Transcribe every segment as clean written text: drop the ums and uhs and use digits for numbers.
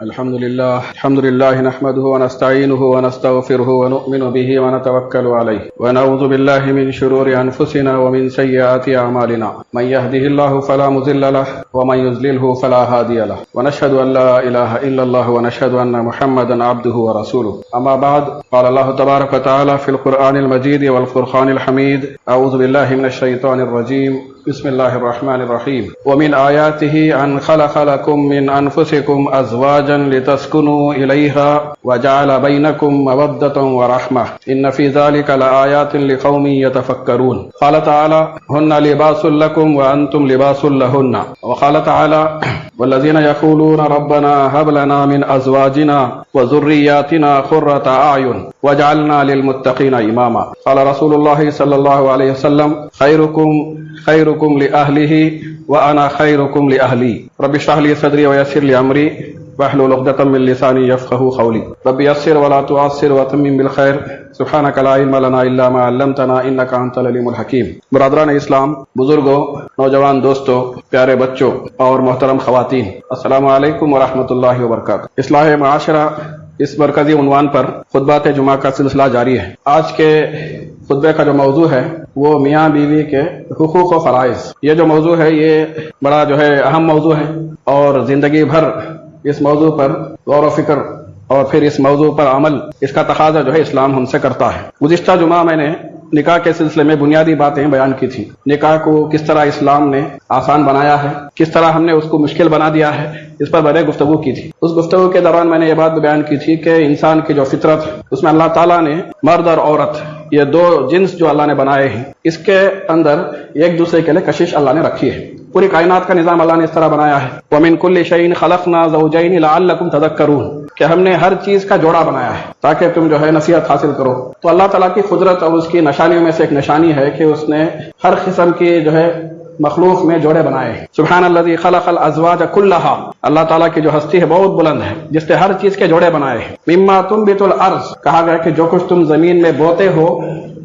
الحمد لله نحمده ونستعينه ونستغفره ونؤمن به ونتوكل عليه ونعوذ بالله من شرور أنفسنا ومن سيئات أعمالنا من يهده الله فلا مضل له ومن يضلله فلا هادي له ونشهد أن لا إله إلا الله ونشهد أن محمدا عبده ورسوله أما بعد قال الله تبارك وتعالى في القرآن المجيد والفرقان الحميد أعوذ بالله من الشيطان الرجيم بسم الله الرحمن الرحيم ومن آياته أن خلق لكم من أنفسكم أزواجا لتسكنوا إليها وجعل بينكم مودة ورحمة إن في ذلك لآيات لقوم يتفكرون قال تعالى هن لباس لكم وأنتم لباس لهن وقال تعالى والذين يقولون ربنا هب لنا من أزواجنا وذرياتنا قرة أعين وجعلنا للمتقين إماما قال رسول الله صلى الله عليه وسلم خيركم لأهله وأنا خيركم لأهلي رب اشرح لي صدري ويسر لي أمري واحلل عقدة من لساني يفقهوا قولي رب يسر ولا تعسر وتمم بالخير سبحانك لا علم لنا إلا ما علمتنا إنك أنت العليم الحكيم برادران اسلام، بزرگوں، نوجوان دوستوں، پیارے بچوں اور محترم خواتین، السلام علیکم ورحمۃ اللہ وبرکاتہ۔ اصلاح معاشرہ اس مرکزی عنوان پر خطبات جمعہ کا سلسلہ جاری ہے۔ آج کے خطبے کا جو موضوع ہے وہ میاں بیوی کے حقوق و فرائض۔ یہ جو موضوع ہے یہ بڑا اہم موضوع ہے اور زندگی بھر اس موضوع پر غور و فکر اور پھر اس موضوع پر عمل، اس کا تقاضا اسلام ہم سے کرتا ہے۔ گزشتہ جمعہ میں نے نکاح کے سلسلے میں بنیادی باتیں بیان کی تھی۔ نکاح کو کس طرح اسلام نے آسان بنایا ہے، کس طرح ہم نے اس کو مشکل بنا دیا ہے، اس پر میں نے گفتگو کی تھی۔ اس گفتگو کے دوران میں نے یہ بات بیان کی تھی کہ انسان کی جو فطرت ہے اس میں اللہ تعالیٰ نے مرد اور عورت، یہ دو جنس جو اللہ نے بنائے ہیں، اس کے اندر ایک دوسرے کے لیے کشش اللہ نے رکھی ہے۔ پوری کائنات کا نظام اللہ نے اس طرح بنایا ہے وَمِن كُلِّ شَيْءٍ خَلَقْنَا زَوْجَيْنِ لَعَلَّكُمْ تَذَكَّرُونَ کہ ہم نے ہر چیز کا جوڑا بنایا ہے تاکہ تم نصیحت حاصل کرو۔ تو اللہ تعالیٰ کی قدرت اور اس کی نشانیوں میں سے ایک نشانی ہے کہ اس نے ہر قسم کی مخلوق میں جوڑے بنائے ہیں۔ سبحان الذی خلق الازواج کلھا، اللہ تعالیٰ کی جو ہستی ہے بہت بلند ہے جس نے ہر چیز کے جوڑے بنائے ہیں۔ مما تنبت الارض، کہا گیا کہ جو کچھ تم زمین میں بوتے ہو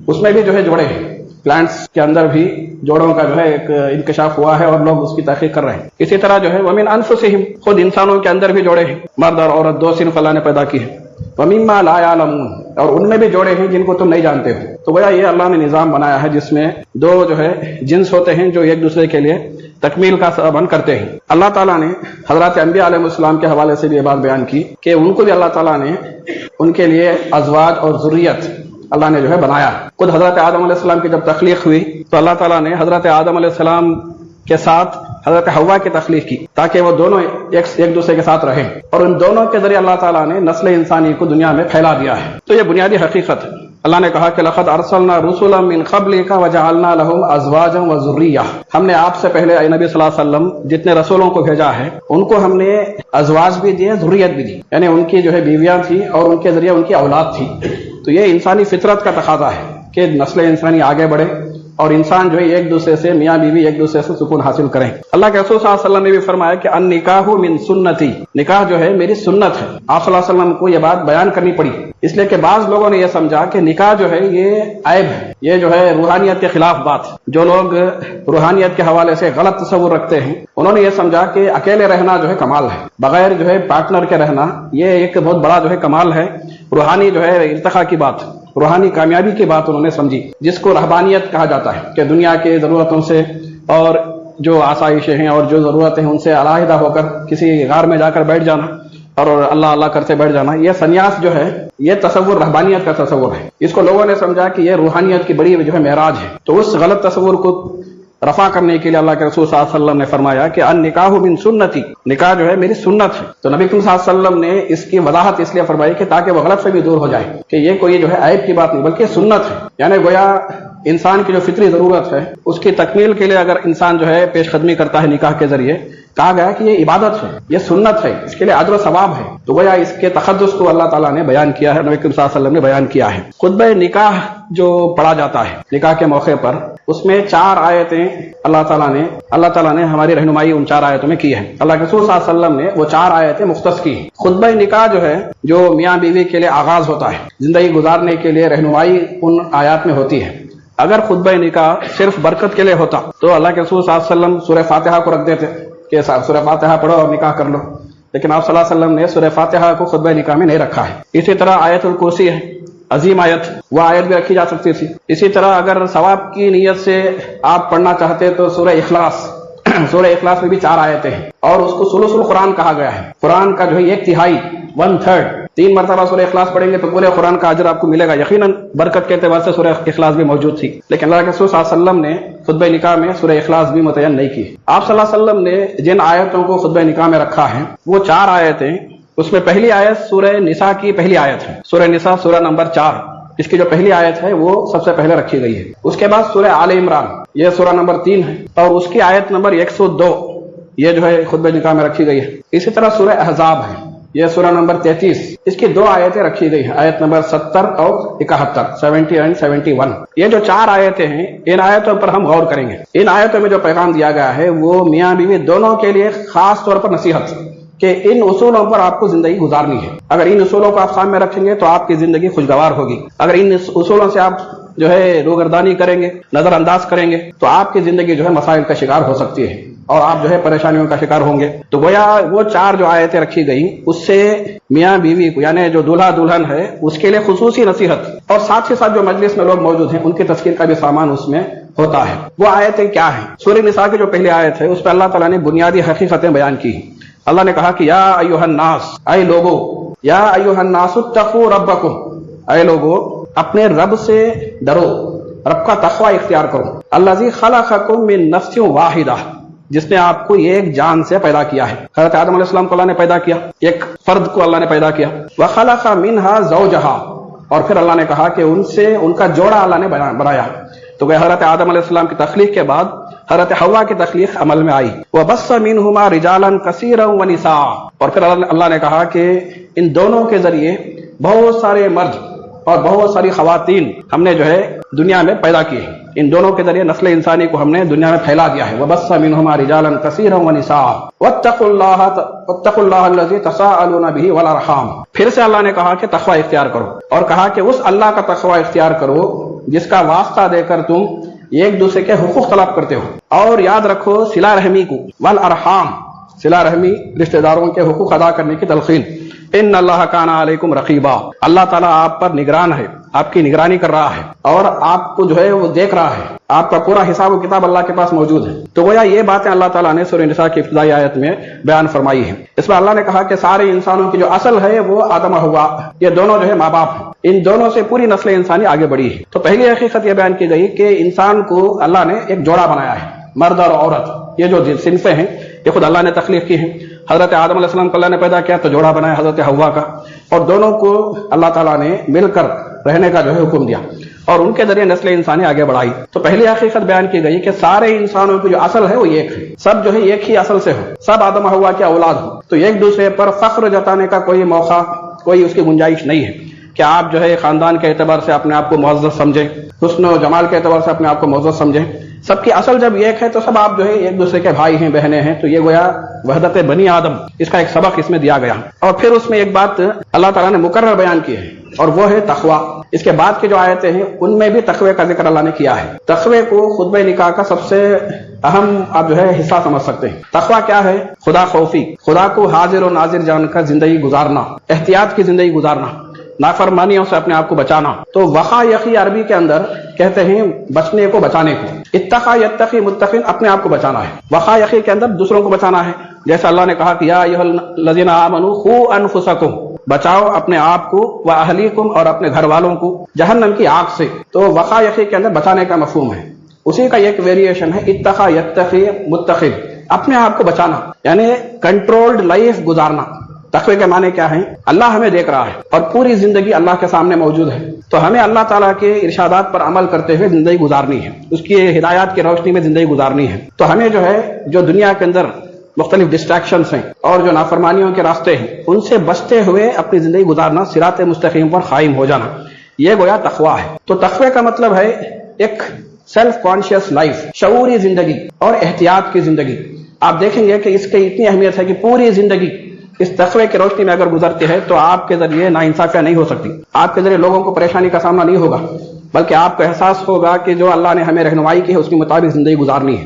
اس میں بھی جوڑے ہیں۔ پلانٹس کے اندر بھی جوڑوں کا ایک انکشاف ہوا ہے اور لوگ اس کی تحقیق کر رہے ہیں۔ اسی طرح ومن انفسہم، خود انسانوں کے اندر بھی جوڑے ہیں، مرد اور عورت دو صنف اللہ نے پیدا کی ہے۔ ومما لا یعلمون، اور ان میں بھی جوڑے ہیں جن کو تم نہیں جانتے ہو۔ تو گویا یہ اللہ نے نظام بنایا ہے جس میں دو جنس ہوتے ہیں جو ایک دوسرے کے لیے تکمیل کا سبب کرتے ہیں۔ اللہ تعالیٰ نے حضرات انبیاء علیہ السلام کے حوالے سے بھی یہ بات بیان کی کہ ان کو بھی اللہ تعالیٰ نے ان کے لیے ازواج اور ذریت اللہ نے بنایا۔ خود حضرت آدم علیہ السلام کی جب تخلیق ہوئی تو اللہ تعالیٰ نے حضرت آدم علیہ السلام کے ساتھ حضرت حوا کی تخلیق کی تاکہ وہ دونوں ایک دوسرے کے ساتھ رہیں، اور ان دونوں کے ذریعے اللہ تعالیٰ نے نسل انسانی کو دنیا میں پھیلا دیا ہے۔ تو یہ بنیادی حقیقت ہے۔ اللہ نے کہا کہ لقد ارسلنا رسلا من قبلک وجعلنا لهم ازواجا وذریہ، ہم نے آپ سے پہلے اے نبی صلی اللہ علیہ وسلم جتنے رسولوں کو بھیجا ہے ان کو ہم نے ازواج بھی دیے، ذریت بھی دی، یعنی ان کی بیویاں تھیں اور ان کے ذریعے ان کی اولاد تھی۔ تو یہ انسانی فطرت کا تقاضا ہے کہ نسل انسانی آگے بڑھے اور انسان ایک دوسرے سے، میاں بیوی ایک دوسرے سے سکون حاصل کریں۔ اللہ کے رسول صلی اللہ علیہ وسلم نے بھی فرمایا کہ النکاح من سنتی، نکاح میری سنت ہے۔ آپ صلی اللہ علیہ وسلم کو یہ بات بیان کرنی پڑی اس لیے کہ بعض لوگوں نے یہ سمجھا کہ نکاح یہ عیب ہے، یہ روحانیت کے خلاف بات ہے۔ جو لوگ روحانیت کے حوالے سے غلط تصور رکھتے ہیں انہوں نے یہ سمجھا کہ اکیلے رہنا کمال ہے، بغیر پارٹنر کے رہنا یہ ایک بہت بڑا کمال ہے، روحانی ارتقاء کی بات، روحانی کامیابی کی بات انہوں نے سمجھی، جس کو رہبانیت کہا جاتا ہے کہ دنیا کی ضرورتوں سے اور جو آسائشیں ہیں اور جو ضرورتیں ہیں ان سے علیحدہ ہو کر کسی غار میں جا کر بیٹھ جانا اور اللہ اللہ کرتے بیٹھ جانا، یہ سنیاس یہ تصور رہبانیت کا تصور ہے۔ اس کو لوگوں نے سمجھا کہ یہ روحانیت کی بڑی معراج ہے۔ تو اس غلط تصور کو رفع کرنے کے لیے اللہ کے رسول صلی اللہ علیہ وسلم نے فرمایا کہ النکاح من سنتی، نکاح میری سنت ہے۔ تو نبی صلی اللہ علیہ وسلم نے اس کی وضاحت اس لیے فرمائی کہ تاکہ وہ غلط سے بھی دور ہو جائے کہ یہ کوئی عیب کی بات نہیں بلکہ سنت ہے، یعنی گویا انسان کی فطری ضرورت ہے اس کی تکمیل کے لیے اگر انسان پیش قدمی کرتا ہے نکاح کے ذریعے، کہا گیا کہ یہ عبادت ہے، یہ سنت ہے، اس کے لیے اجر و ثواب ہے۔ تو گویا اس کے تقدس کو اللہ تعالیٰ نے بیان کیا ہے، نبی صلی اللہ علیہ وسلم نے بیان کیا ہے۔ خطبہ نکاح جو پڑھا جاتا ہے نکاح کے موقع پر، اس میں 4 آیتیں اللہ تعالیٰ نے ہماری رہنمائی ان 4 آیتوں میں کی ہے۔ اللہ کے رسول صلی اللہ علیہ وسلم نے وہ 4 آیتیں مختص کی ہیں۔ خطبہ نکاح جو میاں بیوی کے لیے آغاز ہوتا ہے، زندگی گزارنے کے لیے رہنمائی ان آیات میں ہوتی ہے۔ اگر خطبہ نکاح صرف برکت کے لیے ہوتا تو اللہ کے رسول صلی اللہ علیہ وسلم سورہ فاتحہ کو رکھ دیتے کہ سورہ فاتحہ پڑھو اور نکاح کر لو، لیکن آپ صلی اللہ علیہ وسلم نے سورہ فاتحہ کو خطبہ نکاح میں نہیں رکھا ہے. اسی طرح آیت الکرسی ہے عظیم آیت، وہ آیت بھی رکھی جا سکتی تھی. اسی طرح اگر ثواب کی نیت سے آپ پڑھنا چاہتے تو سورہ اخلاص، سورہ اخلاص میں بھی 4 آیتیں ہیں اور اس کو ثلث القرآن کہا گیا ہے. قرآن کا جو ہے 1/3 1/3 3 مرتبہ سورہ اخلاص پڑھیں گے تو پورے قرآن کا اجر آپ کو ملے گا. یقیناً برکت کے اعتبار سے سورہ اخلاص بھی موجود تھی، لیکن اللہ کے رسول صلی اللہ علیہ وسلم نے خطبہ نکاح میں سورہ اخلاص بھی متعین نہیں کی. آپ صلی اللہ علیہ وسلم نے جن آیتوں کو خطبہ نکاح میں رکھا ہے وہ 4 آیتیں. اس میں پہلی آیت سورہ نساء کی پہلی آیت ہے. سورہ نساء سورہ نمبر 4، اس کی جو پہلی آیت ہے وہ سب سے پہلے رکھی گئی ہے. اس کے بعد سورہ آل عمران، یہ سورہ نمبر 3 ہے اور اس کی آیت نمبر 102 یہ جو ہے خطبہ نکاح میں رکھی گئی ہے. اسی طرح سورہ احزاب ہے، یہ سورہ نمبر 33، اس کی 2 آیتیں رکھی گئی ہیں، آیت نمبر 70 اور 71 70 اینڈ 71. یہ جو 4 آیتیں ہیں ان آیتوں پر ہم غور کریں گے. ان آیتوں میں جو پیغام دیا گیا ہے وہ میاں بیوی دونوں کے لیے خاص طور پر نصیحت کہ ان اصولوں پر آپ کو زندگی گزارنی ہے. اگر ان اصولوں کو آپ سامنے رکھیں گے تو آپ کی زندگی خوشگوار ہوگی. اگر ان اصولوں سے آپ جو ہے روگردانی کریں گے، نظر انداز کریں گے تو آپ کی زندگی جو ہے مسائل کا شکار ہو سکتی ہے اور آپ جو ہے پریشانیوں کا شکار ہوں گے. تو گویا وہ 4 جو آیتیں رکھی گئیں اس سے میاں بیوی کو یعنی جو دولہا دلہن ہے اس کے لیے خصوصی نصیحت اور ساتھ ہی ساتھ جو مجلس میں لوگ موجود ہیں ان کی تذکیر کا بھی سامان اس میں ہوتا ہے. وہ آیتیں کیا ہیں؟ سورہ نساء کی جو پہلی آیت ہے اس پہ اللہ تعالیٰ نے بنیادی حقیقتیں بیان کی ہیں. اللہ نے کہا کہ یا ایھا الناس، اے لوگو، یا ایھا الناس اتقوا ربکم، اے لوگو اپنے رب سے ڈرو، رب کا تقوی اختیار کرو. الذی خلقکم من نفس واحدہ، جس نے آپ کو ایک جان سے پیدا کیا ہے. حضرت آدم علیہ السلام کو اللہ نے پیدا کیا، ایک فرد کو اللہ نے پیدا کیا. وخلق منها زوجہا، اور پھر اللہ نے کہا کہ ان سے ان کا جوڑا اللہ نے بنایا. تو کہ حضرت آدم علیہ السلام کی تخلیق کے بعد حضرت حوا کی تخلیق عمل میں آئی. وبث منہما رجالا کثیرا ونساء، اور پھر اللہ نے کہا کہ ان دونوں کے ذریعے بہت سارے مرد اور بہت ساری خواتین ہم نے جو ہے دنیا میں پیدا کی ہیں. ان دونوں کے ذریعے نسل انسانی کو ہم نے دنیا میں پھیلا دیا ہے. وبث منہما رجالا کثیرا ونساء واتقوا اللہ الذی تساءلون به والارحام. پھر سے اللہ نے کہا کہ تقوی اختیار کرو اور کہا کہ اس اللہ کا تقوی اختیار کرو جس کا واسطہ دے کر تم ایک دوسرے کے حقوق طلب کرتے ہو. اور یاد رکھو صلہ رحمی کو، والارحام، صلہ رحمی رشتہ داروں کے حقوق ادا کرنے کی تلقین. ان اللہ کان علیکم رقیبا، اللہ تعالیٰ آپ پر نگران ہے، آپ کی نگرانی کر رہا ہے اور آپ کو جو ہے وہ دیکھ رہا ہے. آپ کا پورا حساب و کتاب اللہ کے پاس موجود ہے. تو گویا یہ باتیں اللہ تعالیٰ نے سورہ نساء کی ابتدائی آیت میں بیان فرمائی ہیں. اس میں اللہ نے کہا کہ سارے انسانوں کی جو اصل ہے وہ آدم و حوا، یہ دونوں جو ہے ماں باپ ہیں. ان دونوں سے پوری نسل انسانی آگے بڑھی ہے. تو پہلی حقیقت یہ بیان کی گئی کہ انسان کو اللہ نے ایک جوڑا بنایا ہے، مرد اور عورت. یہ جو صنفیں ہیں یہ خود اللہ نے تخلیق کی ہیں. حضرت آدم علیہ السلام کو اللہ نے پیدا کیا تو جوڑا بنایا حضرت حوا کا، اور دونوں کو اللہ تعالیٰ نے مل کر رہنے کا جو ہے حکم دیا اور ان کے ذریعے نسل انسانی آگے بڑھائی. تو پہلی حقیقت بیان کی گئی کہ سارے انسانوں کی جو اصل ہے وہ ایک ہے، سب جو ہے ایک ہی اصل سے ہو، سب آدم حوا کے اولاد ہو. تو ایک دوسرے پر فخر جتانے کا کوئی موقع، کوئی اس کی گنجائش نہیں ہے کہ آپ جو ہے خاندان کے اعتبار سے اپنے آپ کو معزز سمجھیں، حسن و جمال کے اعتبار سے اپنے آپ کو معزز سمجھیں. سب کی اصل جب ایک ہے تو سب آپ جو ہے ایک دوسرے کے بھائی ہیں، بہنیں ہیں. تو یہ گویا وحدت بنی آدم، اس کا ایک سبق اس میں دیا گیا. اور پھر اس میں ایک بات اللہ تعالیٰ نے مقرر بیان کی ہے اور وہ ہے تقوی. اس کے بعد کی جو آیتیں ہیں ان میں بھی تقوی کا ذکر اللہ نے کیا ہے. تقوی کو خطبہ نکاح کا سب سے اہم آپ جو ہے حصہ سمجھ سکتے ہیں. تقوی کیا ہے؟ خدا خوفی، خدا کو حاضر و ناظر جان کر زندگی گزارنا، احتیاط کی زندگی گزارنا، نافرمانیوں سے اپنے آپ کو بچانا. تو وقا یقی عربی کے اندر کہتے ہیں بچنے کو، بچانے کو. اتقا یتقی متقین، اپنے آپ کو بچانا ہے. وقا یقی کے اندر دوسروں کو بچانا ہے. جیسے اللہ نے کہا کہ یا ایھا الذین آمنوا قوا انفسکم، بچاؤ اپنے آپ کو، واہلیکم، اور اپنے گھر والوں کو جہنم کی آگ سے. تو وقا یقی کے اندر بچانے کا مفہوم ہے. اسی کا ایک ویریشن ہے اتقا یتقی متقین، اپنے آپ کو بچانا یعنی کنٹرولڈ لائف گزارنا. تقوی کے معنی کیا ہیں؟ اللہ ہمیں دیکھ رہا ہے اور پوری زندگی اللہ کے سامنے موجود ہے. تو ہمیں اللہ تعالیٰ کے ارشادات پر عمل کرتے ہوئے زندگی گزارنی ہے، اس کی ہدایات کی روشنی میں زندگی گزارنی ہے. تو ہمیں جو ہے جو دنیا کے اندر مختلف ڈسٹریکشنز ہیں اور جو نافرمانیوں کے راستے ہیں ان سے بچتے ہوئے اپنی زندگی گزارنا، صراط مستقیم پر قائم ہو جانا، یہ گویا تقوی ہے. تو تقوی کا مطلب ہے ایک سیلف کانشیس لائف، شعوری زندگی اور احتیاط کی زندگی. آپ دیکھیں گے کہ اس کی اتنی اہمیت ہے کہ پوری زندگی اس تقوی کی روشنی میں اگر گزرتی ہے تو آپ کے ذریعے ناانصافیاں نہیں ہو سکتی، آپ کے ذریعے لوگوں کو پریشانی کا سامنا نہیں ہوگا، بلکہ آپ کو احساس ہوگا کہ جو اللہ نے ہمیں رہنمائی کی ہے اس کے مطابق زندگی گزارنی ہے.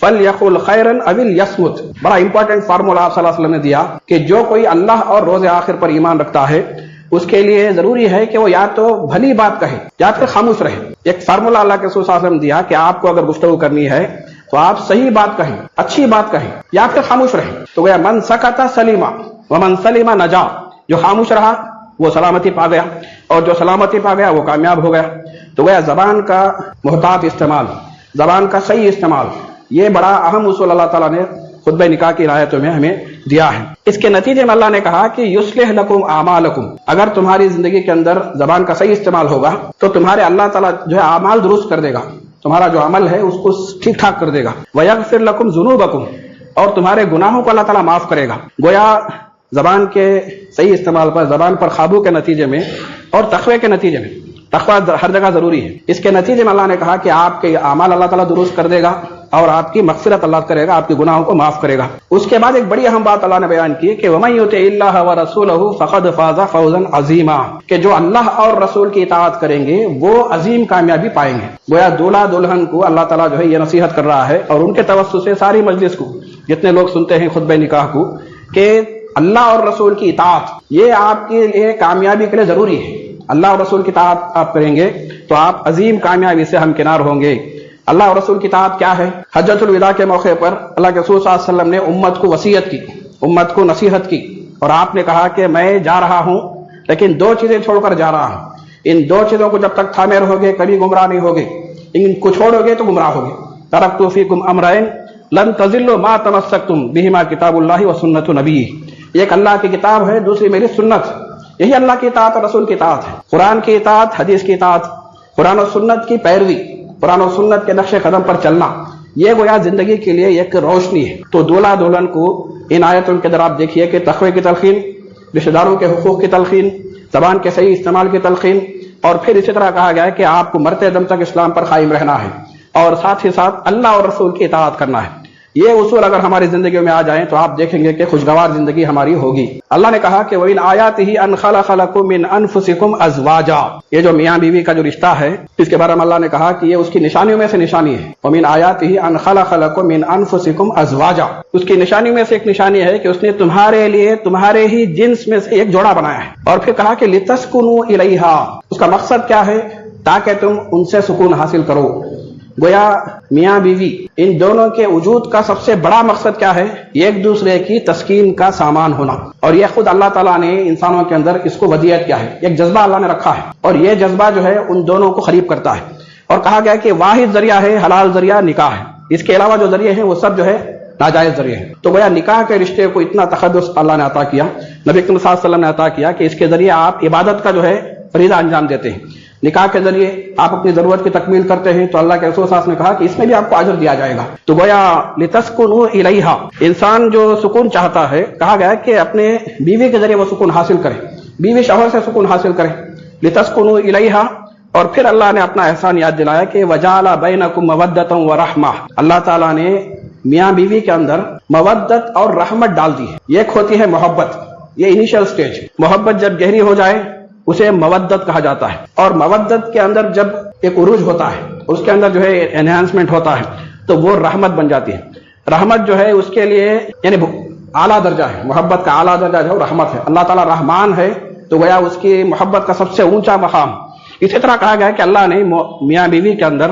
فَلْيَقُلْ خَيْرًا أَوْ لْيَصْمُتْ. بڑا امپورٹنٹ فارمولا آپ صلی اللہ علیہ وسلم نے دیا کہ جو کوئی اللہ اور روز آخر پر ایمان رکھتا ہے اس کے لیے ضروری ہے کہ وہ یا تو بھلی بات کہے یا پھر خاموش رہے. ایک فارمولا اللہ کے رسول صلی اللہ علیہ وسلم دیا کہ آپ کو اگر گفتگو کرنی ہے تو آپ صحیح بات کہیں، اچھی بات کہیں یا پھر خاموش رہیں. تو گویا من سکت سلیم ومن سلم نجا. جو خاموش رہا وہ سلامتی پا گیا اور جو سلامتی پا گیا وہ کامیاب ہو گیا. تو گویا زبان کا محتاط استعمال، زبان کا صحیح استعمال، یہ بڑا اہم اصول اللہ تعالیٰ نے خطبہ نکاح کی رعایتوں میں ہمیں دیا ہے. اس کے نتیجے میں اللہ نے کہا کہ یصلح لکم اعمالکم. اگر تمہاری زندگی کے اندر زبان کا صحیح استعمال ہوگا تو تمہارے اللہ تعالیٰ جو ہے اعمال درست کر دے گا، تمہارا جو عمل ہے اس کو ٹھیک ٹھاک کر دے گا. وَيَغْفِرْ لَكُمْ ذُنُوبَكُمْ. اور تمہارے گناہوں کو اللہ تعالیٰ معاف کرے گا. گویا زبان کے صحیح استعمال پر، زبان پر قابو کے نتیجے میں اور تقوی کے نتیجے میں، تقوی ہر جگہ ضروری ہے، اس کے نتیجے میں اللہ نے کہا کہ آپ کے اعمال اللہ تعالیٰ درست کر دے گا اور آپ کی مغفرت اللہ کرے گا، آپ کے گناہوں کو معاف کرے گا. اس کے بعد ایک بڑی اہم بات اللہ نے بیان کی کہ وَمَن يُطِعِ اللَّهَ وَرَسُولَهُ فَقَدْ فَازَ فَوْزًا عَظِيمًا. کہ جو اللہ اور رسول کی اطاعت کریں گے وہ عظیم کامیابی پائیں گے. گویا دولہا دلہن کو اللہ تعالیٰ جو ہے یہ نصیحت کر رہا ہے اور ان کے توسط سے ساری مجلس کو، جتنے لوگ سنتے ہیں خطبہ نکاح کو، کہ اللہ اور رسول کی اطاعت یہ آپ کے لیے کامیابی کے لیے ضروری ہے. اللہ اور رسول کی اطاعت آپ کریں گے تو آپ عظیم کامیابی سے ہمکنار ہوں گے. اللہ اور رسول کی اطاعت کیا ہے؟ حجۃ الوداع کے موقع پر اللہ کے رسول صلی اللہ علیہ وسلم نے امت کو وصیت کی، امت کو نصیحت کی، اور آپ نے کہا کہ میں جا رہا ہوں لیکن دو چیزیں چھوڑ کر جا رہا ہوں. ان دو چیزوں کو جب تک تھامے رہو گے کبھی گمراہ نہیں ہوگے. ان کو چھوڑو گے تو گمراہ ہوگے. ترکت فیکم امرین لن تضلوا ما تمسکتم بہما کتاب اللہ و سنت نبی. ایک اللہ کی کتاب ہے، دوسری میری سنت. یہی اللہ کی اطاعت اور رسول کی اطاعت ہے. قرآن کی اطاعت، حدیث کی اطاعت، قرآن و سنت کی پیروی، قرآن و سنت کے نقش قدم پر چلنا، یہ گویا زندگی کے لیے ایک روشنی ہے. تو دولہا دلہن کو ان آیتوں کے اندر آپ دیکھیے کہ تقوی کی تلقین، رشتہ داروں کے حقوق کی تلقین، زبان کے صحیح استعمال کی تلقین، اور پھر اسی طرح کہا گیا ہے کہ آپ کو مرتے دم تک اسلام پر قائم رہنا ہے اور ساتھ ہی ساتھ اللہ اور رسول کی اطاعت کرنا ہے. یہ اصول اگر ہماری زندگیوں میں آ جائیں تو آپ دیکھیں گے کہ خوشگوار زندگی ہماری ہوگی. اللہ نے کہا کہ وَإِنْ آيَاتِهِ أَنْ خَلَقَ لَكُم مِّنْ أَنفُسِكُمْ أَزْوَاجًا. یہ جو میاں بیوی کا جو رشتہ ہے اس کے بارے میں اللہ نے کہا کہ یہ اس کی نشانیوں میں سے نشانی ہے. وَمِنْ آيَاتِهِ أَنْ خَلَقَ لَكُم مِّنْ أَنفُسِكُمْ أَزْوَاجًا. اس کی نشانیوں میں سے ایک نشانی ہے کہ اس نے تمہارے لیے تمہارے ہی جنس میں سے ایک جوڑا بنایا ہے. اور پھر کہا کہ لِتَسْكُنُوا إِلَيْهَا. اس کا مقصد کیا ہے؟ تاکہ تم ان سے سکون حاصل کرو. گویا میاں بیوی ان دونوں کے وجود کا سب سے بڑا مقصد کیا ہے؟ ایک دوسرے کی تسکین کا سامان ہونا. اور یہ خود اللہ تعالیٰ نے انسانوں کے اندر اس کو ودیعت کیا ہے، ایک جذبہ اللہ نے رکھا ہے، اور یہ جذبہ جو ہے ان دونوں کو قریب کرتا ہے. اور کہا گیا کہ واحد ذریعہ ہے، حلال ذریعہ نکاح ہے. اس کے علاوہ جو ذریعے ہیں وہ سب جو ہے ناجائز ذریعے ہیں. تو گویا نکاح کے رشتے کو اتنا تقدس اللہ نے عطا کیا، نبی کریم صلی اللہ علیہ وسلم نے عطا کیا کہ اس کے ذریعے آپ عبادت کا جو ہے فریضہ انجام دیتے ہیں. نکاح کے ذریعے آپ اپنی ضرورت کی تکمیل کرتے ہیں تو اللہ کے رسول صلی اللہ علیہ وسلم نے کہا کہ اس میں بھی آپ کو اجر دیا جائے گا. تو گویا لتسکنوا الیہا، انسان جو سکون چاہتا ہے، کہا گیا کہ اپنے بیوی کے ذریعے وہ سکون حاصل کرے، بیوی شوہر سے سکون حاصل کرے. لتسکنوا الیہا. اور پھر اللہ نے اپنا احسان یاد دلایا کہ وجعل بینکم مودۃ ورحمہ. اللہ تعالیٰ نے میاں بیوی کے اندر مودت اور رحمت ڈال دی ہے. ایک ہوتی ہے محبت، یہ انیشل سٹیج. محبت جب گہری ہو جائے اسے مودت کہا جاتا ہے. اور مودت کے اندر جب ایک عروج ہوتا ہے، اس کے اندر جو ہے انہانسمنٹ ہوتا ہے، تو وہ رحمت بن جاتی ہے. رحمت جو ہے اس کے لیے یعنی اعلیٰ درجہ ہے، محبت کا اعلیٰ درجہ جو ہے رحمت ہے. اللہ تعالیٰ رحمان ہے تو گویا اس کی محبت کا سب سے اونچا مقام. اسی طرح کہا گیا کہ اللہ نے میاں بیوی کے اندر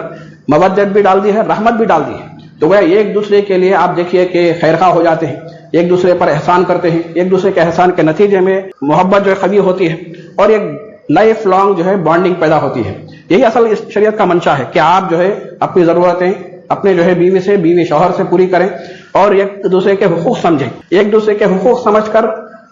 مودت بھی ڈال دی ہے، رحمت بھی ڈال دی ہے. تو گویا ایک دوسرے کے لیے آپ دیکھیے کہ خیرخواہ ہو جاتے ہیں، ایک دوسرے پر احسان کرتے ہیں، ایک دوسرے کے احسان کے نتیجے میں محبت جو ہے قوی ہوتی ہے اور ایک لائف لانگ جو ہے بانڈنگ پیدا ہوتی ہے. یہی اصل اس شریعت کا منشا ہے کہ آپ جو ہے اپنی ضرورتیں اپنے جو ہے بیوی سے، بیوی شوہر سے پوری کریں اور ایک دوسرے کے حقوق سمجھیں، ایک دوسرے کے حقوق سمجھ کر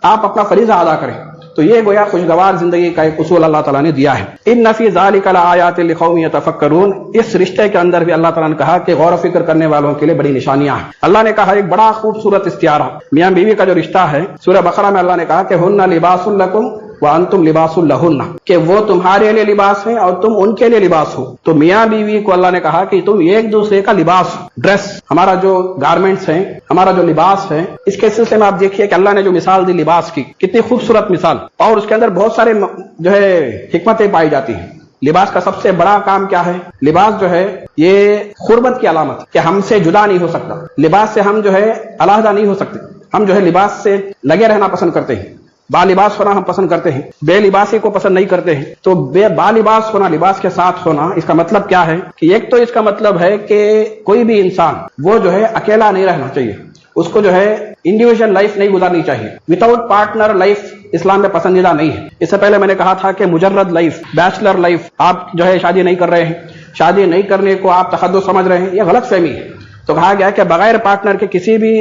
آپ اپنا فریضہ ادا کریں. تو یہ گویا خوشگوار زندگی کا ایک اصول اللہ تعالیٰ نے دیا ہے. ان فی ذلک لآیات لقوم یتفکرون. اس رشتے کے اندر بھی اللہ تعالیٰ نے کہا کہ غور و فکر کرنے والوں کے لیے بڑی نشانیاں ہیں. اللہ نے کہا ایک بڑا خوبصورت استعارہ میاں بیوی کا جو رشتہ ہے، سورہ بقرہ میں اللہ نے کہا کہ ہن لباس لکم وانتم لباس لہن، کہ وہ تمہارے لیے لباس ہیں اور تم ان کے لیے لباس ہو. تو میاں بیوی کو اللہ نے کہا کہ تم ایک دوسرے کا لباس، ڈریس، ہمارا جو گارمنٹس ہیں، ہمارا جو لباس ہے، اس کے سلسلے میں آپ دیکھیے کہ اللہ نے جو مثال دی لباس کی، کتنی خوبصورت مثال، اور اس کے اندر بہت سارے جو ہے حکمتیں پائی جاتی ہیں. لباس کا سب سے بڑا کام کیا ہے؟ لباس جو ہے یہ قربت کی علامت کہ ہم سے جدا نہیں ہو سکتا، لباس سے ہم جو ہے علیحدہ نہیں ہو سکتے، ہم جو ہے لباس سے لگے رہنا پسند کرتے ہیں، با لباس ہونا ہم پسند کرتے ہیں، بے لباسی کو پسند نہیں کرتے ہیں۔ تو با لباس ہونا، لباس کے ساتھ ہونا، اس کا مطلب کیا ہے کہ ایک تو اس کا مطلب ہے کہ کوئی بھی انسان وہ جو ہے اکیلا نہیں رہنا چاہیے، اس کو جو ہے انڈیویجول لائف نہیں گزارنی چاہیے، وداؤٹ پارٹنر لائف اسلام میں پسندیدہ نہیں ہے۔ اس سے پہلے میں نے کہا تھا کہ مجرد لائف، بیچلر لائف، آپ جو ہے شادی نہیں کر رہے ہیں، شادی نہیں کرنے کو آپ تقدس سمجھ رہے ہیں، یہ غلط فہمی ہے۔ تو کہا گیا کہ بغیر پارٹنر کے کسی بھی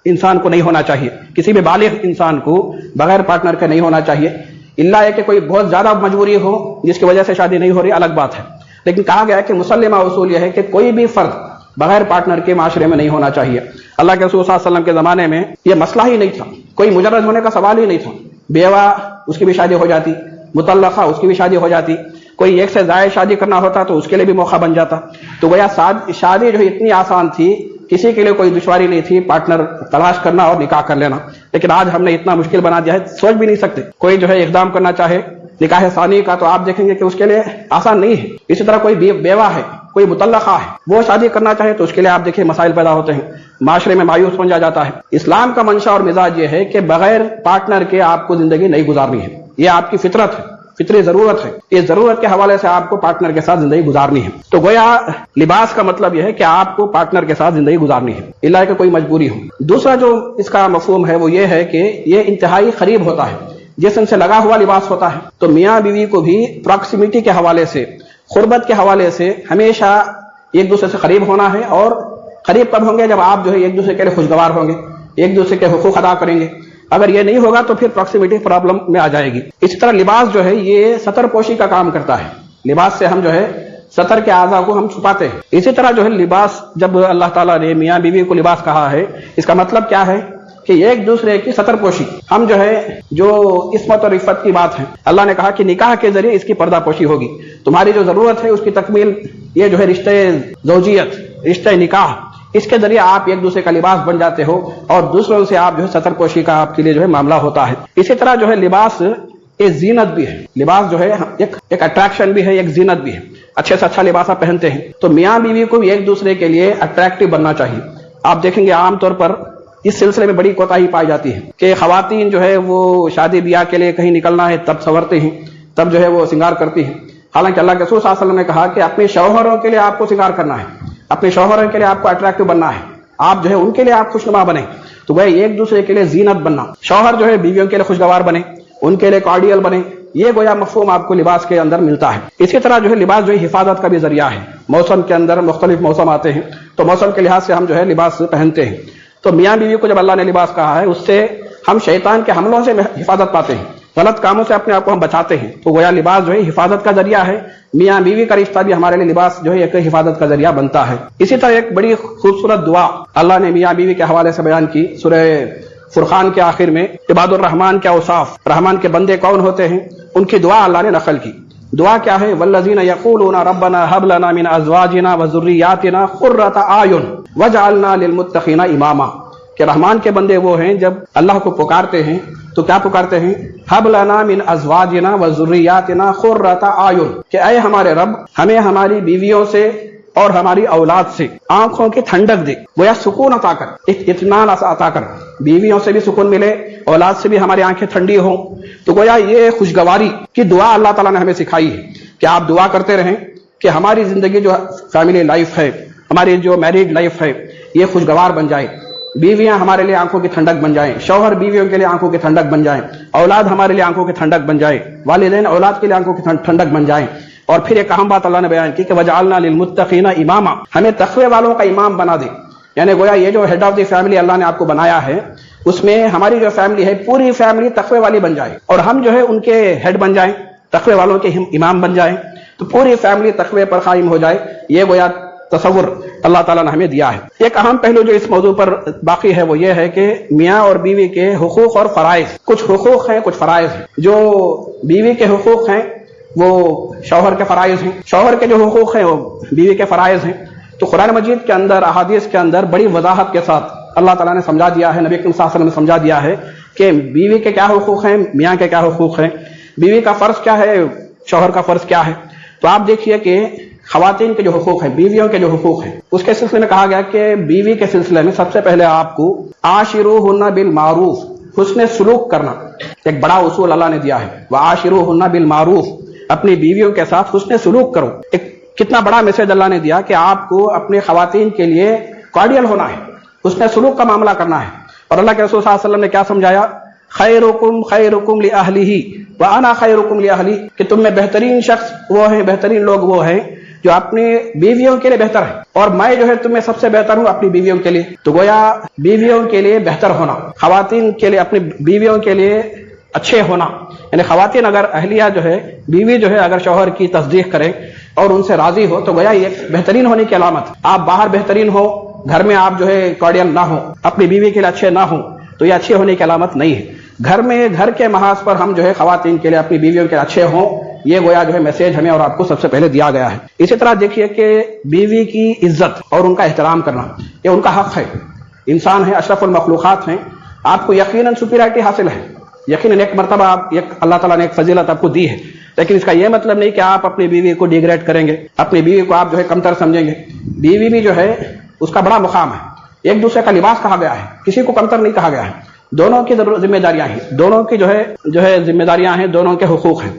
انسان کو نہیں ہونا چاہیے، کسی بھی بالغ انسان کو بغیر پارٹنر کے نہیں ہونا چاہیے، الا ہے کہ کوئی بہت زیادہ مجبوری ہو جس کی وجہ سے شادی نہیں ہو رہی، الگ بات ہے۔ لیکن کہا گیا کہ مسلمہ اصول یہ ہے کہ کوئی بھی فرد بغیر پارٹنر کے معاشرے میں نہیں ہونا چاہیے۔ اللہ کے رسول صلی اللہ علیہ وسلم کے زمانے میں یہ مسئلہ ہی نہیں تھا، کوئی مجرد ہونے کا سوال ہی نہیں تھا، بیوہ اس کی بھی شادی ہو جاتی، مطلقہ اس کی بھی شادی ہو جاتی، کوئی ایک سے زائد شادی کرنا ہوتا تو اس کے لیے بھی موقع بن جاتا۔ تو گویا شادی جو اتنی آسان تھی، کسی کے لیے کوئی دشواری نہیں تھی پارٹنر تلاش کرنا اور نکاح کر لینا۔ لیکن آج ہم نے اتنا مشکل بنا دیا ہے، سوچ بھی نہیں سکتے کوئی جو ہے اقدام کرنا چاہے نکاح ثانی کا تو آپ دیکھیں گے کہ اس کے لیے آسان نہیں ہے۔ اسی طرح کوئی بیوہ ہے، کوئی مطلقہ ہے، وہ شادی کرنا چاہے تو اس کے لیے آپ دیکھیں مسائل پیدا ہوتے ہیں، معاشرے میں مایوس سمجھا جاتا ہے۔ اسلام کا منشا اور مزاج یہ ہے کہ بغیر پارٹنر کے آپ کو زندگی نہیں گزارنی ہے، یہ آپ کی فطرت ہے، فطری ضرورت ہے، اس ضرورت کے حوالے سے آپ کو پارٹنر کے ساتھ زندگی گزارنی ہے۔ تو گویا لباس کا مطلب یہ ہے کہ آپ کو پارٹنر کے ساتھ زندگی گزارنی ہے، الا کہ کوئی مجبوری ہو۔ دوسرا جو اس کا مفہوم ہے وہ یہ ہے کہ یہ انتہائی قریب ہوتا ہے، جسم سے لگا ہوا لباس ہوتا ہے۔ تو میاں بیوی کو بھی پراکسیمیٹی کے حوالے سے، قربت کے حوالے سے ہمیشہ ایک دوسرے سے قریب ہونا ہے، اور قریب کب ہوں گے؟ جب آپ جو ہے ایک دوسرے کے لیے خوشگوار ہوں گے، ایک دوسرے کے حقوق ادا کریں گے۔ اگر یہ نہیں ہوگا تو پھر پراکسیمیٹی پرابلم میں آ جائے گی۔ اسی طرح لباس جو ہے یہ ستر پوشی کا کام کرتا ہے، لباس سے ہم جو ہے ستر کے اعضاء کو ہم چھپاتے ہیں۔ اسی طرح جو ہے لباس، جب اللہ تعالیٰ نے میاں بیوی کو لباس کہا ہے، اس کا مطلب کیا ہے کہ ایک دوسرے کی ستر پوشی، ہم جو ہے جو عصمت اور عفت کی بات ہے، اللہ نے کہا کہ نکاح کے ذریعے اس کی پردہ پوشی ہوگی، تمہاری جو ضرورت ہے اس کی تکمیل، یہ جو ہے رشتے زوجیت، رشتے نکاح، اس کے ذریعے آپ ایک دوسرے کا لباس بن جاتے ہو، اور دوسروں سے آپ جو ہے ستر پوشی کا آپ کے لیے جو ہے معاملہ ہوتا ہے۔ اسی طرح جو ہے لباس ایک زینت بھی ہے، لباس جو ہے ایک اٹریکشن بھی ہے، ایک زینت بھی ہے، اچھے سے اچھا لباس آپ پہنتے ہیں۔ تو میاں بیوی کو بھی ایک دوسرے کے لیے اٹریکٹیو بننا چاہیے۔ آپ دیکھیں گے عام طور پر اس سلسلے میں بڑی کوتاہی پائی جاتی ہے کہ خواتین جو ہے وہ شادی بیاہ کے لیے کہیں نکلنا ہے تب سنورتے ہیں، تب جو ہے وہ سنگار کرتی ہیں، حالانکہ اللہ کے رسول صلی اللہ علیہ وسلم نے کہا کہ اپنے شوہروں کے لیے آپ کو سنگار کرنا ہے، اپنے شوہروں کے لیے آپ کو اٹریکٹیو بننا ہے، آپ جو ہے ان کے لیے آپ خوشنما بنے۔ تو وہ ایک دوسرے کے لیے زینت بننا، شوہر جو ہے بیویوں کے لیے خوشگوار بنے، ان کے لیے کارڈیل بنے، یہ گویا مفہوم آپ کو لباس کے اندر ملتا ہے۔ اسی طرح جو ہے لباس جو ہے حفاظت کا بھی ذریعہ ہے، موسم کے اندر مختلف موسم آتے ہیں تو موسم کے لحاظ سے ہم جو ہے لباس پہنتے ہیں۔ تو میاں بیوی کو جب اللہ نے لباس کہا ہے، اس سے ہم شیطان کے حملوں سے حفاظت پاتے ہیں، غلط کاموں سے اپنے آپ کو ہم بچاتے ہیں۔ تو گویا لباس جو ہے حفاظت کا ذریعہ ہے، میاں بیوی کا رشتہ بھی ہمارے لیے لباس جو ہے ایک حفاظت کا ذریعہ بنتا ہے۔ اسی طرح ایک بڑی خوبصورت دعا اللہ نے میاں بیوی کے حوالے سے بیان کی سورہ فرقان کے آخر میں، عباد الرحمن کے اوصاف، رحمان کے بندے کون ہوتے ہیں، ان کی دعا اللہ نے نقل کی۔ دعا کیا ہے؟ والذین یقولون ربنا هب لنا من ازواجنا وذریاتنا قرۃ اعین واجعلنا للمتقین اماما، کہ رحمان کے بندے وہ ہیں جب اللہ کو پکارتے ہیں تو کیا پکارتے ہیں؟ ہب لنا من ازواجنا وذریاتنا قرۃ اعین، کہ اے ہمارے رب ہمیں ہماری بیویوں سے اور ہماری اولاد سے آنکھوں کی ٹھنڈک دے، گویا سکون عطا کر، اطمینان عطا کر، بیویوں سے بھی سکون ملے، اولاد سے بھی ہماری آنکھیں ٹھنڈی ہوں۔ تو گویا یہ خوشگواری کی دعا اللہ تعالیٰ نے ہمیں سکھائی ہے کہ آپ دعا کرتے رہیں کہ ہماری زندگی جو فیملی لائف ہے، ہماری جو میریڈ لائف ہے، یہ خوشگوار بن جائے، بیویاں ہمارے لیے آنکھوں کی ٹھنڈک بن جائیں، شوہر بیویوں کے لیے آنکھوں کی ٹھنڈک بن جائیں، اولاد ہمارے لیے آنکھوں کی ٹھنڈک بن جائے، والدین اولاد کے لیے آنکھوں کی ٹھنڈک بن جائیں۔ اور پھر ایک اہم بات اللہ نے بیان کی کہ وجعلنا للمتقین اماما، ہمیں تقوی والوں کا امام بنا دے، یعنی گویا یہ جو ہیڈ آف دی فیملی اللہ نے آپ کو بنایا ہے، اس میں ہماری جو فیملی ہے پوری فیملی تقوی والی بن جائے، اور ہم جو ہے ان کے ہیڈ بن جائیں، تقوی والوں کے امام بن جائیں، تو پوری فیملی تقوی پر قائم ہو جائے۔ یہ گویا تصور اللہ تعالیٰ نے ہمیں دیا ہے۔ ایک اہم پہلو جو اس موضوع پر باقی ہے وہ یہ ہے کہ میاں اور بیوی کے حقوق اور فرائض، کچھ حقوق ہیں، کچھ فرائض ہیں۔ جو بیوی کے حقوق ہیں وہ شوہر کے فرائض ہیں، شوہر کے جو حقوق ہیں وہ بیوی کے فرائض ہیں۔ تو قرآن مجید کے اندر، احادیث کے اندر بڑی وضاحت کے ساتھ اللہ تعالیٰ نے سمجھا دیا ہے، نبی کریم صلی اللہ علیہ وسلم نے سمجھا دیا ہے کہ بیوی کے کیا حقوق ہیں، میاں کے کیا حقوق ہیں، بیوی کا فرض کیا ہے، شوہر کا فرض کیا ہے۔ تو آپ دیکھیے کہ خواتین کے جو حقوق ہیں، بیویوں کے جو حقوق ہیں، اس کے سلسلے میں کہا گیا کہ بیوی کے سلسلے میں سب سے پہلے آپ کو عاشروہن بالمعروف، حسن سلوک کرنا ایک بڑا اصول اللہ نے دیا ہے۔ وعاشروہن بالمعروف، اپنی بیویوں کے ساتھ حسن سلوک کرو۔ ایک کتنا بڑا میسج اللہ نے دیا کہ آپ کو اپنے خواتین کے لیے کارڈیل ہونا ہے، حسن سلوک کا معاملہ کرنا ہے۔ اور اللہ کے رسول صلی اللہ علیہ وسلم نے کیا سمجھایا؟ خیرکم خیرکم لأہلہ وانا خیرکم لأہلی، کہ تم میں بہترین شخص وہ ہیں، بہترین لوگ وہ ہیں جو اپنی بیویوں کے لیے بہتر ہے، اور میں جو ہے تم میں سب سے بہتر ہوں اپنی بیویوں کے لیے۔ تو گویا بیویوں کے لیے بہتر ہونا، خواتین کے لیے اپنی بیویوں کے لیے اچھے ہونا، یعنی خواتین اگر اہلیہ جو ہے، بیوی جو ہے اگر شوہر کی تصدیق کرے اور ان سے راضی ہو تو گویا یہ بہترین ہونے کی علامت۔ آپ باہر بہترین ہو، گھر میں آپ جو ہے کارڈیل نہ ہو، اپنی بیوی کے لیے اچھے نہ ہوں، تو یہ اچھے ہونے کی علامت نہیں ہے۔ گھر میں گھر کے محاذ پر ہم جو ہے خواتین کے لیے اپنی بیویوں کے لیے اچھے ہوں، یہ گویا جو ہے میسج ہمیں اور آپ کو سب سے پہلے دیا گیا ہے۔ اسی طرح دیکھیے کہ بیوی کی عزت اور ان کا احترام کرنا یہ ان کا حق ہے۔ انسان ہے، اشرف المخلوقات ہیں، آپ کو یقیناً سپیریٹی حاصل ہے، یقیناً ایک مرتبہ آپ اللہ تعالیٰ نے ایک فضیلت آپ کو دی ہے، لیکن اس کا یہ مطلب نہیں کہ آپ اپنی بیوی کو ڈیگریڈ کریں گے، اپنی بیوی کو آپ جو ہے کمتر سمجھیں گے۔ بیوی بھی جو ہے اس کا بڑا مقام ہے، ایک دوسرے کا لباس کہا گیا ہے، کسی کو کمتر نہیں کہا گیا ہے، دونوں کی ذمہ داریاں ہیں، دونوں کی جو ہے ذمہ داریاں ہیں، دونوں کے حقوق ہیں۔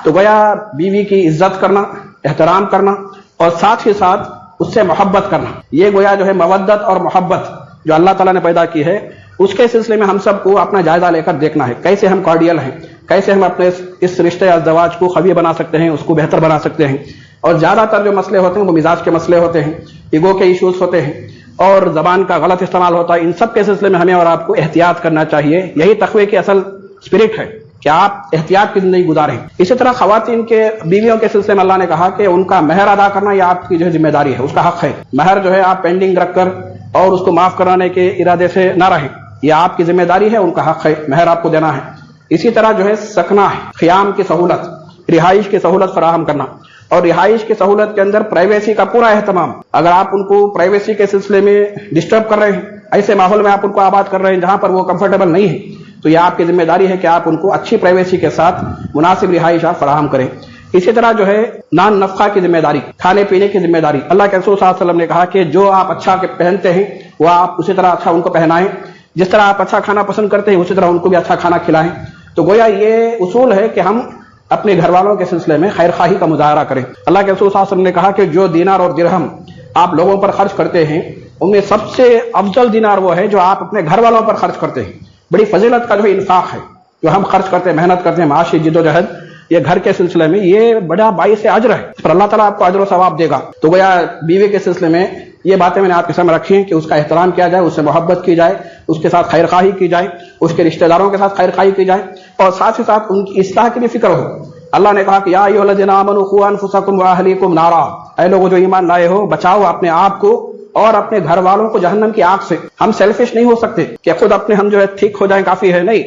تو گویا بیوی کی عزت کرنا، احترام کرنا، اور ساتھ ہی ساتھ اس سے محبت کرنا، یہ گویا جو ہے مودت اور محبت جو اللہ تعالیٰ نے پیدا کی ہے، اس کے سلسلے میں ہم سب کو اپنا جائزہ لے کر دیکھنا ہے، کیسے ہم کارڈیل ہیں، کیسے ہم اپنے اس رشتے ازدواج کو قوی بنا سکتے ہیں، اس کو بہتر بنا سکتے ہیں۔ اور زیادہ تر جو مسئلے ہوتے ہیں وہ مزاج کے مسئلے ہوتے ہیں، ایگو کے ایشوز ہوتے ہیں، اور زبان کا غلط استعمال ہوتا ہے۔ ان سب کے سلسلے میں ہمیں اور آپ کو احتیاط کرنا چاہیے، یہی تقوی کی اصل اسپرٹ ہے کہ آپ احتیاط کی زندگی گزاریں۔ اسی طرح خواتین کے بیویوں کے سلسلے میں اللہ نے کہا کہ ان کا مہر ادا کرنا یہ آپ کی جو ہے ذمہ داری ہے، اس کا حق ہے۔ مہر جو ہے آپ پینڈنگ رکھ کر اور اس کو معاف کرانے کے ارادے سے نہ رہیں، یہ آپ کی ذمہ داری ہے، ان کا حق ہے، مہر آپ کو دینا ہے۔ اسی طرح جو ہے سکنا ہے، قیام کی سہولت، رہائش کی سہولت فراہم کرنا، اور رہائش کی سہولت کے اندر پرائیویسی کا پورا اہتمام۔ اگر آپ ان کو پرائیویسی کے سلسلے میں ڈسٹرب کر رہے ہیں، ایسے ماحول میں آپ ان کو آباد کر رہے ہیں جہاں پر وہ کمفرٹیبل نہیں ہے، تو یہ آپ کی ذمہ داری ہے کہ آپ ان کو اچھی پرائیویسی کے ساتھ مناسب رہائش آپ فراہم کریں۔ اسی طرح جو ہے نان نفقہ کی ذمہ داری، کھانے پینے کی ذمہ داری، اللہ کے رسول صلی اللہ علیہ وسلم نے کہا کہ جو آپ اچھا پہنتے ہیں وہ آپ اسی طرح اچھا ان کو پہنائیں، جس طرح آپ اچھا کھانا پسند کرتے ہیں اسی طرح ان کو بھی اچھا کھانا کھلائیں۔ تو گویا یہ اصول ہے کہ ہم اپنے گھر والوں کے سلسلے میں خیر خواہی کا مظاہرہ کریں۔ اللہ کے رسول صلی اللہ علیہ وسلم نے کہا کہ جو دینار اور درہم آپ لوگوں پر خرچ کرتے ہیں ان میں سب سے افضل دینار وہ ہے جو آپ اپنے گھر والوں پر خرچ کرتے ہیں۔ بڑی فضیلت کا جو انفاق ہے جو ہم خرچ کرتے ہیں، محنت کرتے ہیں، معاشی جد و جہد، یہ گھر کے سلسلے میں یہ بڑا باعث اجر ہے، اس پر اللہ تعالیٰ آپ کو اجر و ثواب دے گا۔ تو گویا بیوی کے سلسلے میں یہ باتیں میں نے آپ کے سامنے رکھی ہیں کہ اس کا احترام کیا جائے، اس سے محبت کی جائے، اس کے ساتھ خیر خواہی کی جائے، اس کے رشتہ داروں کے ساتھ خیر خواہی کی جائے، اور ساتھ ہی ساتھ ان کی اصلاح کی بھی فکر ہو۔ اللہ نے کہا کہ یا ایھا الذین آمنوا قوا انفسکم واہلیکم نارا، اے لوگوں جو ایمان لائے ہو، بچاؤ اپنے آپ کو اور اپنے گھر والوں کو جہنم کی آگ سے۔ ہم سیلفش نہیں ہو سکتے کہ خود اپنے ہم جو ہے ٹھیک ہو جائیں کافی ہے، نہیں،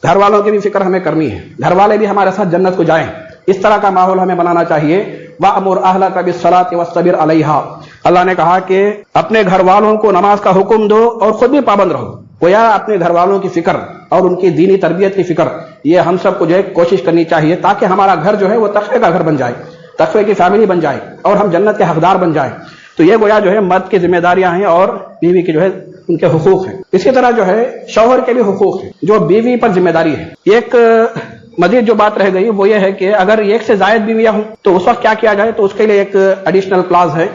گھر والوں کی بھی فکر ہمیں کرنی ہے، گھر والے بھی ہمارے ساتھ جنت کو جائیں، اس طرح کا ماحول ہمیں بنانا چاہیے۔ وَأْمُرْ أَهْلَكَ بِالصَّلَاةِ وَاصْطَبِرْ عَلَيْهَا، اللہ نے کہا کہ اپنے گھر والوں کو نماز کا حکم دو اور خود بھی پابند رہو۔ گویا اپنے گھر والوں کی فکر اور ان کی دینی تربیت کی فکر یہ ہم سب کو جو ہے کوشش کرنی چاہیے تاکہ ہمارا گھر جو ہے وہ تقوی کا گھر بن جائے، تقوی کی فیملی بن جائے اور ہم جنت کے حقدار بن جائیں۔ تو یہ گویا جو ہے مرد کی ذمہ داریاں ہیں اور بیوی کی جو ہے ان کے حقوق ہیں۔ اسی طرح جو ہے شوہر کے بھی حقوق ہیں جو بیوی پر ذمہ داری ہے۔ ایک مزید جو بات رہ گئی وہ یہ ہے کہ اگر ایک سے زائد بیویاں ہوں تو اس وقت کیا کیا جائے، تو اس کے لیے ایک ایڈیشنل کلاز ہے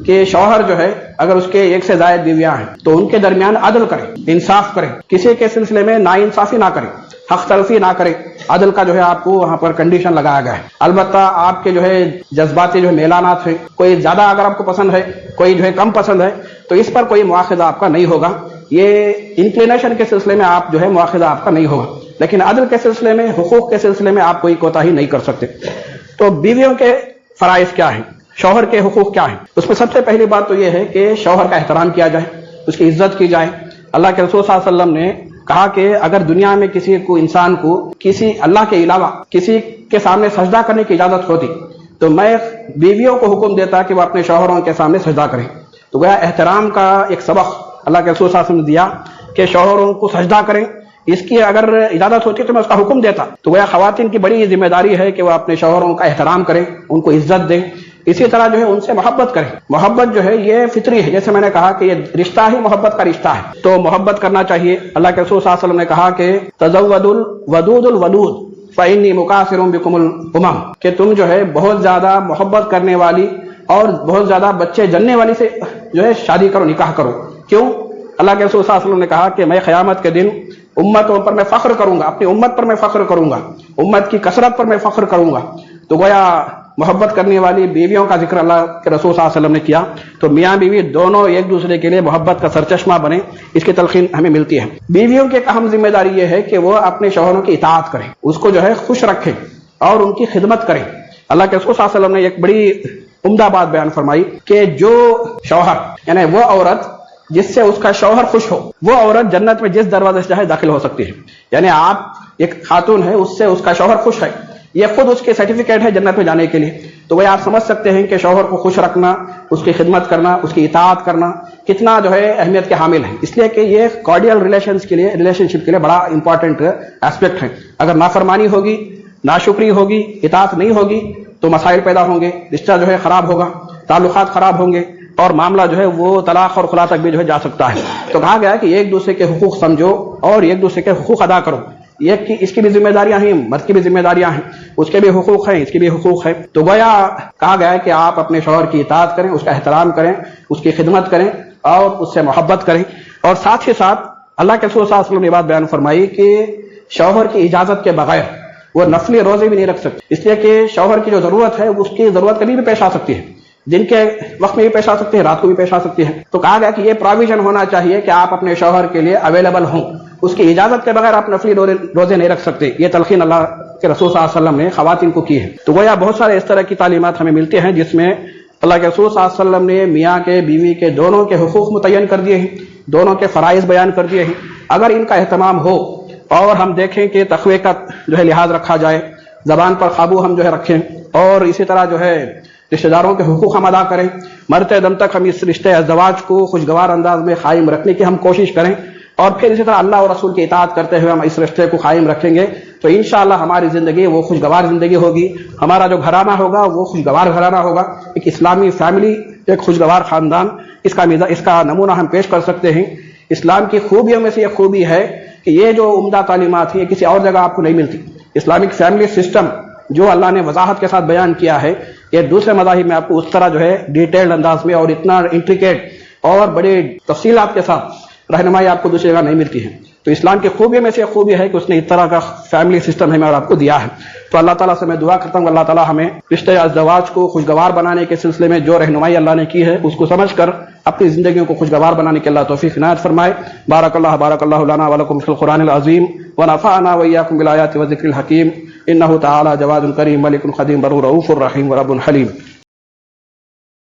کہ شوہر جو ہے اگر اس کے ایک سے زائد بیویاں ہیں تو ان کے درمیان عدل کرے، انصاف کرے، کسی کے سلسلے میں ناانصافی نہ کرے، حق تلفی نہ کرے۔ عدل کا جو ہے آپ کو وہاں پر کنڈیشن لگایا گیا ہے۔ البتہ آپ کے جو ہے جذباتی جو ہے میلانات ہیں، کوئی زیادہ اگر آپ کو پسند ہے، کوئی جو ہے کم پسند ہے، تو اس پر کوئی مواخذہ آپ کا نہیں ہوگا۔ یہ انکلینیشن کے سلسلے میں آپ جو ہے مواخذہ آپ کا نہیں ہوگا، لیکن عدل کے سلسلے میں، حقوق کے سلسلے میں آپ کوئی کوتاہی نہیں کر سکتے۔ تو بیویوں کے فرائض کیا ہیں، شوہر کے حقوق کیا ہیں؟ اس میں سب سے پہلی بات تو یہ ہے کہ شوہر کا احترام کیا جائے، اس کی عزت کی جائے۔ اللہ کے رسول صلی اللہ علیہ وسلم نے کہا کہ اگر دنیا میں کسی کو، انسان کو، کسی اللہ کے علاوہ کسی کے سامنے سجدہ کرنے کی اجازت ہوتی تو میں بیویوں کو حکم دیتا کہ وہ اپنے شوہروں کے سامنے سجدہ کریں۔ تو گویا احترام کا ایک سبق اللہ کے رسول صلی اللہ علیہ وسلم نے دیا کہ شوہروں کو سجدہ کریں، اس کی اگر اجازت ہوتی تو میں اس کا حکم دیتا۔ تو گویا خواتین کی بڑی ذمہ داری ہے کہ وہ اپنے شوہروں کا احترام کریں، ان کو عزت دیں، اسی طرح جو ہے ان سے محبت کریں. محبت جو ہے یہ فطری ہے، جیسے میں نے کہا کہ یہ رشتہ ہی محبت کا رشتہ ہے، تو محبت کرنا چاہیے. اللہ کے رسول صلی اللہ علیہ وسلم نے کہا کہ تزودوا الودود الودود فإنی مکاثر بکم الامم، کہ تم جو ہے بہت زیادہ محبت کرنے والی اور بہت زیادہ بچے جننے والی سے جو ہے شادی کرو، نکاح کرو. کیوں؟ اللہ کے رسول صلی اللہ علیہ وسلم نے کہا کہ میں قیامت کے دن امتوں پر میں فخر کروں گا، اپنی امت پر میں فخر کروں گا، امت کی کثرت پر میں فخر کروں گا. تو گویا محبت کرنے والی بیویوں کا ذکر اللہ کے رسول صلی اللہ علیہ وسلم نے کیا. تو میاں بیوی دونوں ایک دوسرے کے لیے محبت کا سرچشمہ بنے، اس کی تلقین ہمیں ملتی ہے. بیویوں کی ایک اہم ذمہ داری یہ ہے کہ وہ اپنے شوہروں کی اطاعت کریں، اس کو جو ہے خوش رکھیں اور ان کی خدمت کریں. اللہ کے رسول صلی اللہ علیہ وسلم نے ایک بڑی عمدہ بات بیان فرمائی کہ جو شوہر یعنی وہ عورت جس سے اس کا شوہر خوش ہو، وہ عورت جنت میں جس دروازے سے چاہے داخل ہو سکتی ہے. یعنی آپ ایک خاتون ہے، اس سے اس کا شوہر خوش ہے، یہ خود اس کے سرٹیفکیٹ ہے جنت میں جانے کے لیے. تو وہ آپ سمجھ سکتے ہیں کہ شوہر کو خوش رکھنا، اس کی خدمت کرنا، اس کی اطاعت کرنا کتنا جو ہے اہمیت کے حامل ہے. اس لیے کہ یہ کارڈیل ریلیشن شپ کے لیے بڑا امپورٹنٹ ایسپیکٹ ہے. اگر نافرمانی ہوگی، ناشکری ہوگی، اطاعت نہیں ہوگی تو مسائل پیدا ہوں گے، رشتہ جو ہے خراب ہوگا، تعلقات خراب ہوں گے اور معاملہ جو ہے وہ طلاق اور خلا تک بھی جو ہے جا سکتا ہے. تو کہا گیا ہے کہ ایک دوسرے کے حقوق سمجھو اور ایک دوسرے کے حقوق ادا کرو. اس کی بھی ذمہ داریاں ہیں، مرد کی بھی ذمہ داریاں ہیں، اس کے بھی حقوق ہیں، اس کی بھی حقوق ہیں. تو گویا کہا گیا ہے کہ آپ اپنے شوہر کی اطاعت کریں، اس کا احترام کریں، اس کی خدمت کریں اور اس سے محبت کریں. اور ساتھ ہی ساتھ اللہ کے رسول صلی اللہ علیہ وسلم نے بات بیان فرمائی کہ شوہر کی اجازت کے بغیر وہ نفلی روزے بھی نہیں رکھ سکتے، اس لیے کہ شوہر کی جو ضرورت ہے اس کی ضرورت کبھی بھی پیش آ سکتی ہے، دن کے وقت میں بھی پیش آ سکتی ہے، رات کو بھی پیش آ سکتی ہے. تو کہا گیا کہ یہ پروویژن ہونا چاہیے کہ آپ اپنے شوہر کے لیے اویلیبل ہوں، اس کی اجازت کے بغیر آپ نفلی روزے نہیں رکھ سکتے. یہ تلقین اللہ کے رسول صلی اللہ علیہ وسلم نے خواتین کو کی ہے. تو گویا بہت سارے اس طرح کی تعلیمات ہمیں ملتی ہیں جس میں اللہ کے رسول صلی اللہ علیہ وسلم نے میاں کے بیوی کے دونوں کے حقوق متعین کر دیے ہیں، دونوں کے فرائض بیان کر دیے ہیں. اگر ان کا اہتمام ہو اور ہم دیکھیں کہ تقوی کا جو ہے لحاظ رکھا جائے، زبان پر قابو ہم جو ہے رکھیں اور اسی طرح جو ہے رشتہ داروں کے حقوق ہم ادا کریں، مرتے دم تک ہم اس رشتے ازدواج کو خوشگوار انداز میں قائم رکھنے کی ہم کوشش کریں اور پھر اسی طرح اللہ اور رسول کی اطاعت کرتے ہوئے ہم اس رشتے کو قائم رکھیں گے تو انشاءاللہ ہماری زندگی وہ خوشگوار زندگی ہوگی، ہمارا جو گھرانہ ہوگا وہ خوشگوار گھرانہ ہوگا. ایک اسلامی فیملی، ایک خوشگوار خاندان، اس کا نمونہ ہم پیش کر سکتے ہیں. اسلام کی خوبیوں میں سے یہ خوبی ہے کہ یہ جو عمدہ تعلیمات ہیں یہ کسی اور جگہ آپ کو نہیں ملتی. اسلامک فیملی سسٹم جو اللہ نے وضاحت کے ساتھ بیان کیا ہے، یہ دوسرے مذاہب میں آپ کو اس طرح جو ہے ڈیٹیلڈ انداز میں اور اتنا انٹریکیٹ اور بڑے تفصیلات کے ساتھ رہنمائی آپ کو دوسری جگہ نہیں ملتی ہے. تو اسلام کی خوبی میں سے خوبی ہے کہ اس نے اس طرح کا فیملی سسٹم ہمیں اور آپ کو دیا ہے. تو اللہ تعالیٰ سے میں دعا کرتا ہوں اللہ تعالیٰ ہمیں رشتے ازدواج کو خوشگوار بنانے کے سلسلے میں جو رہنمائی اللہ نے کی ہے اس کو سمجھ کر اپنی زندگیوں کو خوشگوار بنانے کے اللہ توفیق عنایت فرمائے. بارک اللہ لنا ولکم فی القرآن العظیم ونفعنا وإیاکم بالآیات والذکر الحکیم. انہ تعالی جواد کریم ملک قدیم بر رؤوف الرحیم ورب حلیم.